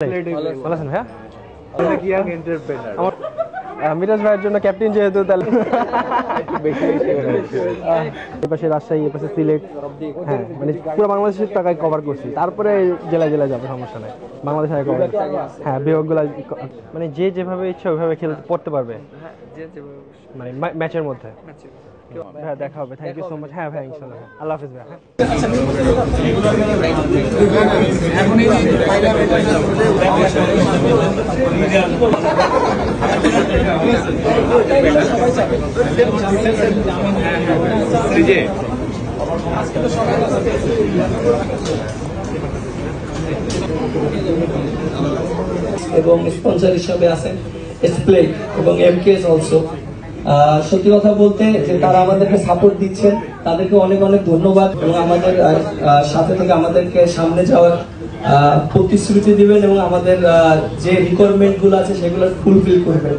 ভালো আছেন ভাইয়া? মিরাজ ভাইয়ের জন্য ক্যাপ্টেন যেহেতু তাহলে এপাশে রাজশাহী, এপাশে সিলেট, হ্যাঁ মানে পুরো বাংলাদেশের টাকায় কভার করছি। তারপরে জেলায় জেলায় যাবে, সমস্যা নাই। বাংলাদেশ আগে কভার, হ্যাঁ বিভাগগুলো মানে যে যেভাবে ইচ্ছা ওইভাবে খেলতে পড়তে পারবে, মানে ম্যাচের মধ্যে। হ্যাঁ দেখা হবে, থ্যাংক ইউ সো মাচ। হ্যাঁ ভাই ইনশাল্লাহ, আল্লাহ হাফিজ ভাই। এবং স্পন্সর হিসাবে আছেন এসপ্লে এবং এমকেএস অলসো। সত্যি কথা বলতে যে তারা আমাদেরকে সাপোর্ট দিচ্ছেন, তাদেরকে অনেক অনেক ধন্যবাদ। এবং আমাদের সাথে থেকে আমাদেরকে সামনে যাওয়ার প্রতিশ্রুতি দিবেন এবং আমাদের যে রিকোয়ারমেন্ট গুলো আছে সেগুলো ফুলফিল করবেন।